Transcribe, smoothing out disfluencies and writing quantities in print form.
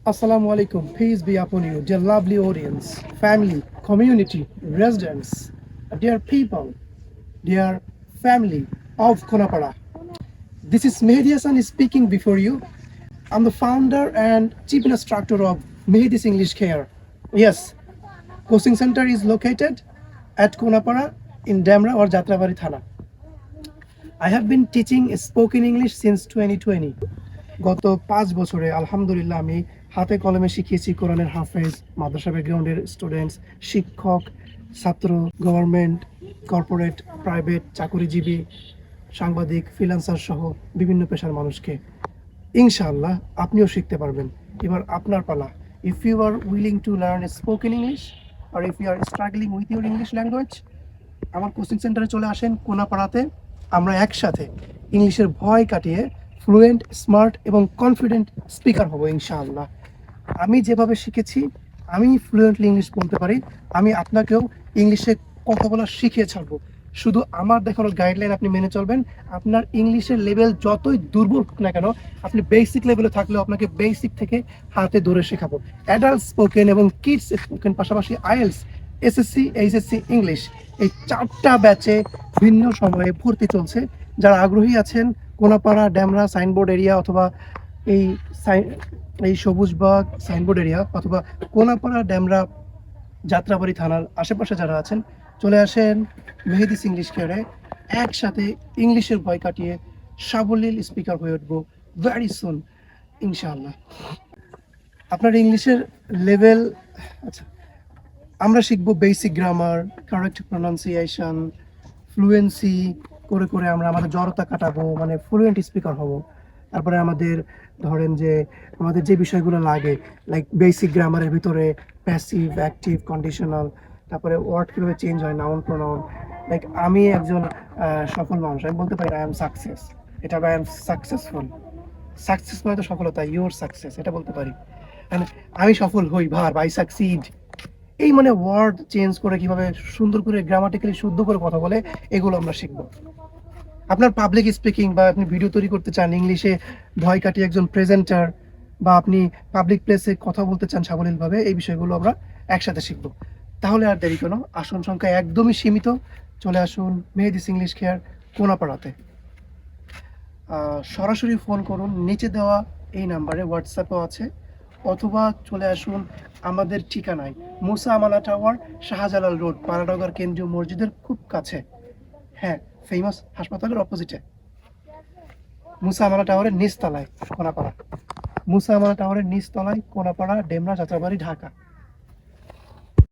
Assalamu alaikum. Peace be upon you, dear lovely audience, family, community, residents, dear people, dear family of Konapara. This is Mehdi Hassan speaking before you. I'm the founder and chief instructor of Mehdi's English Care. Yes, coaching center is located at Konapara in Damra or Jatrabari Thana. I have been teaching spoken English since 2020. গত 5 বছরে আলহামদুলিল্লাহ আমি হাতে কলমে শিখিয়েছি কোরআনের হাফেজ, মাদ্রাসা ব্যাকগ্রাউন্ডের স্টুডেন্টস, শিক্ষক, ছাত্র, গভর্নমেন্ট, কর্পোরেট, প্রাইভেট, চাকরিজীবী, সাংবাদিক, ফ্রিল্যান্সার সহ বিভিন্ন পেশার মানুষকে। ইনশাআল্লাহ আপনিও শিখতে পারবেন। এবার আপনার পালা। If you are willing to learn spoken English আর if you are struggling with your English language, আমার কোচিং সেন্টারে চলে আসেন কোনাপাড়াতে। আমরা একসাথে ইংলিশের ভয় কাটিয়ে ফ্লুয়েন্ট, স্মার্ট এবং কনফিডেন্ট স্পিকার হব ইনশাআল্লাহ। আমি যেভাবে শিখেছি, আমি ফ্লুয়েন্টলি ইংলিশ বলতে পারি, আমি আপনাকেও ইংলিশে কথা বলা শিখিয়ে ছাড়বো। শুধু আমার দেখানো গাইডলাইন আপনি মেনে চলবেন। আপনার ইংলিশের লেভেল যতই দুর্বল হোক না কেন, আপনি বেসিক লেভেলে থাকলেও আপনাকে বেসিক থেকে হাতে ধরে শেখাবো। অ্যাডাল্ট স্পোকেন এবং কিডস স্পোকেন, পাশাপাশি আইএলস, এসএসসি, এইচএসসি, ইংলিশ, এই 4টা ব্যাচে ভিন্ন সময়ে ভর্তি চলছে। যারা আগ্রহী আছেন, কোনাপাড়া, ড্যামরা, সাইনবোর্ড এরিয়া অথবা এই এই সবুজবাগ সাইনবোর্ড এরিয়া অথবা কোনাপাড়া, ড্যামরা, যাত্রাবাড়ি থানার আশেপাশে যারা আছেন, চলে আসেন মেহেদিস ইংলিশ কেয়ারে। একসাথে ইংলিশের ভয় কাটিয়ে সাবলীল স্পিকার হয়ে উঠবো ভেরি সুন ইনশাআল্লাহ। আপনার ইংলিশের লেভেল, আচ্ছা, আমরা শিখবো basic grammar, correct pronunciation, fluency করে করে আমরা আমাদের জড়তা কাটাবো, মানে ফ্লুয়েন্ট স্পিকার হব। তারপরে আমাদের ধরেন যে আমাদের যে বিষয়গুলো লাগে, লাইক বেসিক গ্রামারের ভিতরে প্যাসিভ, অ্যাক্টিভ, কন্ডিশনাল, তারপরে ওয়ার্ড কীভাবে চেঞ্জ হয়, নাউন, প্রোনাউন। লাইক আমি একজন সফল মানুষ, আমি বলতে পারি আই এম সাকসেস, এটা আই এম সাকসেসফুল। সাকসেস মানে তো সফলতা, ইউর সাকসেস, এটা বলতে পারি। আমি সফল হই, ভার্ব আই সাকসিড। এই মানে ওয়ার্ড চেঞ্জ করে কিভাবে সুন্দর করে গ্রামাটিক্যালি শুদ্ধ করে কথা বলে, এগুলো আমরা শিখবো। আপনার পাবলিক স্পিকিং বা আপনি ভিডিও তৈরি করতে চান ইংলিশে ভয় কাটিয়ে একজন প্রেজেন্টার, বা আপনি পাবলিক প্লেসে কথা বলতে চান সাবলীলভাবে, এই বিষয়গুলো আমরা একসাথে শিখবো। তাহলে আর দেরি কেন, আসন সংখ্যা একদমই সীমিত। চলে আসুন মেহেদিস ইংলিশ কেয়ার, কোনাপাড়াতে। সরাসরি ফোন করুন, নিচে দেওয়া এই নাম্বারে, হোয়াটসঅ্যাপও আছে, অথবা চলে আসুন আমাদের ঠিকানায়, মুসা আমানা টাওয়ার, শাহজালাল রোড, পাড়াডগার কেন্দ্রীয় মসজিদের খুব কাছে। হ্যাঁ, ফেমাস হাসপাতালের অপোজিটে, মুসা আমানা টাওয়ারের নিচতলায় কোনাপাড়া। মুসা আমানা টাওয়ারের নিচতলায় কোনাপাড়া, ডেমরা, যাত্রাবাড়ি, ঢাকা।